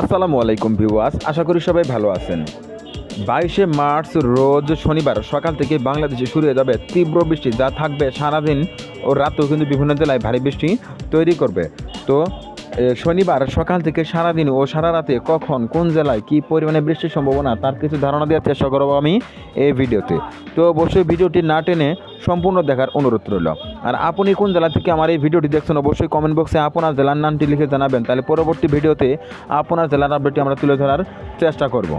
আসসালামু আলাইকুম ভিউয়ার্স, আশা করি সবাই ভালো আছেন। 22শে মার্চ রোজ শনিবার সকাল থেকে বাংলাদেশে শুরু হয়ে যাবে তীব্র বৃষ্টি, যা থাকবে সারাদিন ও রাতেও কিন্তু বিভিন্ন জেলায় ভারী বৃষ্টি তৈরি করবে। তো শনিবার সকাল থেকে সারাদিন ও সারা রাতে কখন কোন জেলায় কী পরিমাণে বৃষ্টির সম্ভাবনা তার কিছু ধারণা দেওয়ার চেষ্টা করবো আমি এই ভিডিওতে। তো অবশ্যই ভিডিওটি না টেনে সম্পূর্ণ দেখার অনুরোধ রইল। আর আপনি কোন জেলা থেকে আমার এই ভিডিওটি দেখছেন অবশ্যই কমেন্ট বক্সে আপনার জেলার নামটি লিখে জানাবেন, তাহলে পরবর্তী ভিডিওতে আপনার জেলার আপডেটটি আমরা তুলে ধরার চেষ্টা করব।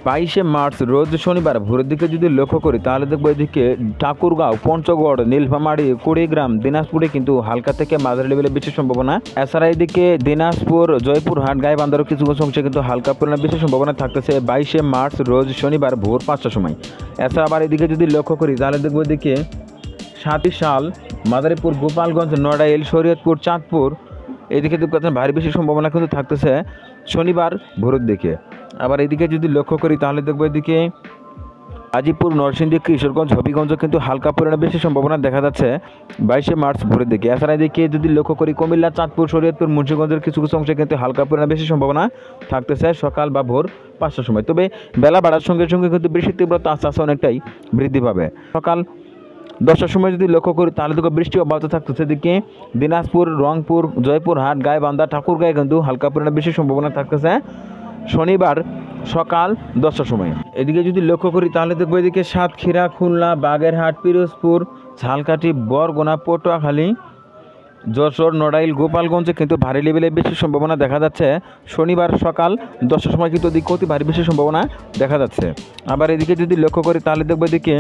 22শে মার্চ রোজ শনিবার ভোরের দিকে যদি লক্ষ্য করি তাহলে দেখবো এদিকে ঠাকুরগাঁও, পঞ্চগড়, নীলফামারী, কুড়িগ্রাম, দিনাজপুরে কিন্তু হালকা থেকে মাঝারি লেভেলে বৃষ্টির সম্ভাবনা। এছাড়া এদিকে দিনাজপুর, জয়পুরহাট, গাইবান্ধারও কিছু কিছু অংশে কিন্তু হালকা পরিমাণে বৃষ্টির সম্ভাবনা থাকতেছে 22শে মার্চ রোজ শনিবার ভোর 5টার সময়। এছাড়া আবার এদিকে যদি লক্ষ্য করি তাহলে দেখবো এদিকে সাতিশাল, মাদারীপুর, গোপালগঞ্জ, নড়াইল, শরীয়তপুর, চাঁদপুর এদিকে ভারী বৃষ্টির সম্ভাবনা কিন্তু থাকতেছে শনিবার ভোরের দিকে। আবার এদিকে যদি লক্ষ্য করি তাহলে দেখবো এদিকে গাজীপুর, নরসিংদী, কিশোরগঞ্জ, হবিগঞ্জ কিন্তু হালকা পরিমাণে বৃষ্টির সম্ভাবনা দেখা যাচ্ছে 22শে মার্চ ভোরের দিকে। এছাড়া এদিকে যদি লক্ষ্য করি কুমিল্লা, চাঁদপুর, শরীয়তপুর, মুন্সিগঞ্জের কিছু কিছু অংশে কিন্তু হালকা পরিমাণে বৃষ্টির সম্ভাবনা থাকতেছে সকাল বা ভোর 5টার সময়। তবে বেলা বাড়ার সঙ্গে সঙ্গে কিন্তু বৃষ্টির তীব্রতা আস্তে আস্তে অনেকটাই বৃদ্ধি পাবে। সকাল 10টার সময় যদি লক্ষ্য করি তাহলে দেখো বৃষ্টি অব্যাহত থাকতেছে এদিকে দিনাজপুর, রংপুর, জয়পুরহাট, গাইবান্ধা, ঠাকুরগাঁয়ে কিন্তু হালকা পরিমাণে বৃষ্টির সম্ভাবনা থাকতেছে শনিবার সকাল 10টার সময়। এদিকে যদি লক্ষ্য করি তাহলে দেখবো এদিকে সাতক্ষীরা, খুলনা, বাগেরহাট, পিরোজপুর, ঝালকাঠি, বরগুনা, পটুয়াখালী, যশোর, নড়াইল, গোপালগঞ্জে কিন্তু ভারী লেভেলে বৃষ্টির সম্ভাবনা দেখা যাচ্ছে শনিবার সকাল 10টার সময় কিন্তু এদিকে অতি ভারী বৃষ্টির সম্ভাবনা দেখা যাচ্ছে। আবার এদিকে যদি লক্ষ্য করি তাহলে দেখবো এদিকে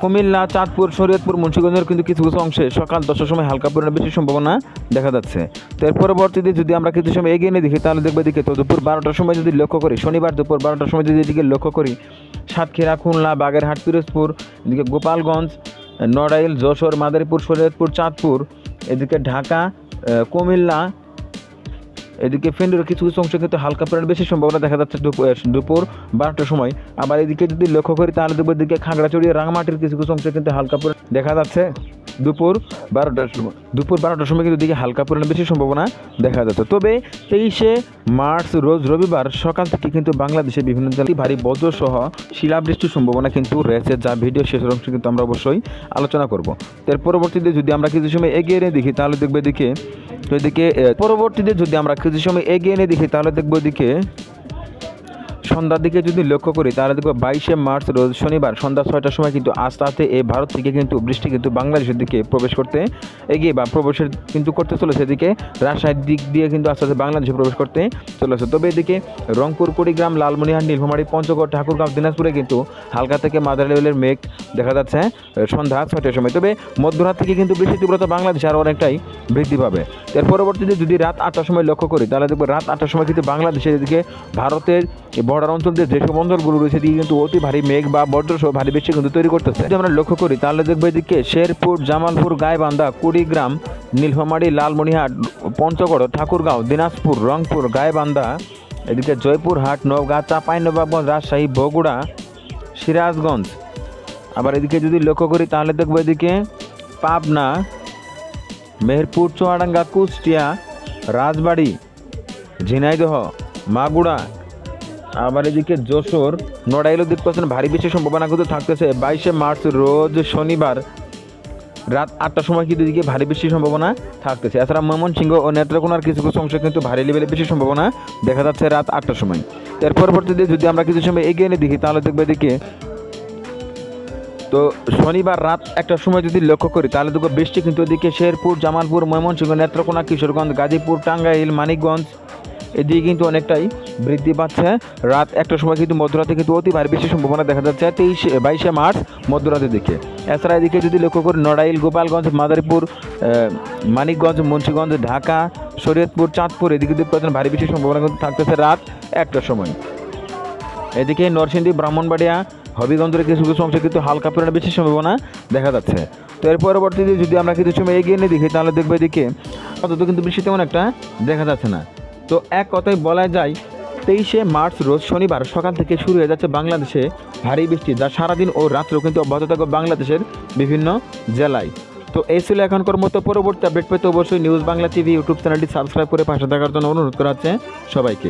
কুমিল্লা, চাঁদপুর, শরীয়তপুর, মুন্সিগঞ্জের কিন্তু কিছু কিছু অংশে সকাল 10টার সময় হালকা পরিমাণে বৃষ্টির সম্ভাবনা দেখা যাচ্ছে। তো এর পরবর্তীতে যদি আমরা কিছু সময় এগিয়ে নিয়ে দেখি তাহলে দেখবো এদিকে তো দুপুর 12টার সময় যদি লক্ষ্য করি, শনিবার দুপুর 12টার সময় যদি এদিকে লক্ষ্য করি সাতক্ষীরা, খুলনা, বাগেরহাট, পিরোজপুর, এদিকে গোপালগঞ্জ, নড়াইল, যশোর, মাদারীপুর, শরীয়তপুর, চাঁদপুর, এদিকে ঢাকা, কুমিল্লা, এদিকে ফেনীর কিছু কিছু অংশে কিন্তু হালকা পরিমাণে বেশি সম্ভাবনা দেখা যাচ্ছে দুপুর 12টার সময়। আবার এদিকে যদি লক্ষ্য করি তাহলে দেখবো এদিকে খাগড়াছড়ি, রাঙামাটির কিছু কিছু অংশে কিন্তু হালকা পরিমাণে দেখা যাচ্ছে দুপুর 12টার সময় কিন্তু এদিকে হালকা পরিমাণে বেশি সম্ভাবনা দেখা যাচ্ছে। তবে 23শে মার্চ রোজ রবিবার সকাল থেকে কিন্তু বাংলাদেশে বিভিন্ন জেলায় ভারী বজ্রসহ শিলাবৃষ্টির সম্ভাবনা কিন্তু রয়েছে, যা ভিডিও শেষের অংশে কিন্তু আমরা অবশ্যই আলোচনা করব। এর পরবর্তীতে যদি আমরা কিছু সময় এগিয়ে নিয়ে দেখি তাহলে দেখবো এদিকে পরবর্তীতে যদি আমরা কিছু সময় এগিয়ে নিয়ে দেখি তাহলে দেখবো এদিকে সন্ধ্যার দিকে যদি লক্ষ্য করি তাহলে দেখবো 22শে মার্চ রোজ শনিবার সন্ধ্যা 6টার সময় কিন্তু আস্তে আস্তে এই ভারত থেকে কিন্তু বৃষ্টি কিন্তু বাংলাদেশের দিকে প্রবেশ করতে এগিয়ে বা প্রবেশের কিন্তু করতে চলেছে। এদিকে রাজশাহীর দিক দিয়ে কিন্তু আস্তে আস্তে বাংলাদেশে প্রবেশ করতে চলেছে। তবে এদিকে রংপুর, কুড়িগ্রাম, লালমনিরহাট, নীলফামারী, পঞ্চগড়, ঠাকুরগাঁও, দিনাজপুরে কিন্তু হালকা থেকে মাঝারি লেভেলের মেঘ দেখা যাচ্ছে সন্ধ্যা 6টার সময়। তবে মধ্যরাত থেকে কিন্তু বৃষ্টির তীব্রতা বাংলাদেশে আরও অনেকটাই বৃদ্ধি পাবে। এর পরবর্তীতে যদি রাত 8টার সময় লক্ষ্য করি তাহলে দেখবো রাত 8টার সময় কিন্তু বাংলাদেশের এদিকে ভারতের বর্ডার অঞ্চল দিয়ে যেসব অঞ্চলগুলো রয়েছে এদিকে কিন্তু অতি ভারী মেঘ বা বজ্রসহ ভারী বৃষ্টি কিন্তু তৈরি করতেছে। যদি আমরা লক্ষ্য করি তাহলে দেখবো এদিকে শেরপুর, জামালপুর, গাইবান্ধা, কুড়িগ্রাম, নীলফামারী, লালমনিরহাট, পঞ্চগড়, ঠাকুরগাঁও, দিনাজপুর, রংপুর, গাইবান্ধা, এদিকে জয়পুরহাট, নওগাঁ, চাঁপাইনবাবগঞ্জ, রাজশাহী, বগুড়া, সিরাজগঞ্জ। আবার এদিকে যদি লক্ষ্য করি তাহলে দেখবো এদিকে পাবনা, মেহেরপুর, চুয়াডাঙ্গা, কুষ্টিয়া, রাজবাড়ী, ঝিনাইদহ, মাগুরা, আবার এদিকে যশোর, নড়াইল দিক ভারী বৃষ্টির সম্ভাবনা কিন্তু থাকতেছে 22শে মার্চ রোজ শনিবার রাত 8টার সময় কিন্তু এদিকে ভারী বৃষ্টির সম্ভাবনা থাকতেছে। এছাড়া ময়মনসিংহ ও নেত্রকোনার কিছু কিছু অংশে কিন্তু ভারী লেভেলে বৃষ্টির সম্ভাবনা দেখা যাচ্ছে রাত 8টার সময়। এর পরবর্তীতে যদি আমরা কিছু সময় এগিয়ে নিয়ে দেখি তাহলে দেখবো এদিকে তো শনিবার রাত 1টার সময় যদি লক্ষ্য করি তাহলে দেখবো বৃষ্টি কিন্তু এদিকে শেরপুর, জামালপুর, ময়মনসিংহ, নেত্রকোনা, কিশোরগঞ্জ, গাজীপুর, টাঙ্গাইল, মানিকগঞ্জ এদিকে কিন্তু অনেকটাই বৃদ্ধি পাচ্ছে। রাত 1টার সময় কিন্তু মধ্যরাতে কিন্তু অতি ভারী বৃষ্টির সম্ভাবনা দেখা যাচ্ছে 22শে মার্চ মধ্যরাতের দিকে। এছাড়া এদিকে যদি লক্ষ্য করি নড়াইল, গোপালগঞ্জ, মাদারীপুর, মানিকগঞ্জ, মুন্সিগঞ্জ, ঢাকা, শরীয়তপুর, চাঁদপুর এদিকে ভারী বৃষ্টির সম্ভাবনা কিন্তু থাকতেছে রাত 1টার সময়। এদিকে নরসিংদী, ব্রাহ্মণবাড়িয়া, হবিগঞ্জের কিছু কিছু অংশে কিন্তু হালকা পরিমাণে বৃষ্টির সম্ভাবনা দেখা যাচ্ছে। তো এর পরবর্তীতে যদি আমরা কিছু সময় এগিয়ে নিয়ে দেখি তাহলে দেখবো এদিকে অন্তত কিন্তু বৃষ্টি তেমন একটা দেখা যাচ্ছে না। তো এক কথায় বলা যায় 23শে মার্চ রোজ শনিবার সকাল থেকে শুরু হয়ে যাচ্ছে বাংলাদেশে ভারী বৃষ্টি, যা সারাদিন ও রাত্রেও কিন্তু অব্যাহত থাকবে বাংলাদেশের বিভিন্ন জেলায়। তো তো এই ছিল এখনকার মতো। পরবর্তী আপডেট পেতে অবশ্যই নিউজ বাংলা টিভি ইউটিউব চ্যানেলটি সাবস্ক্রাইব করে পাশে থাকার জন্য অনুরোধ করা হচ্ছে সবাইকে।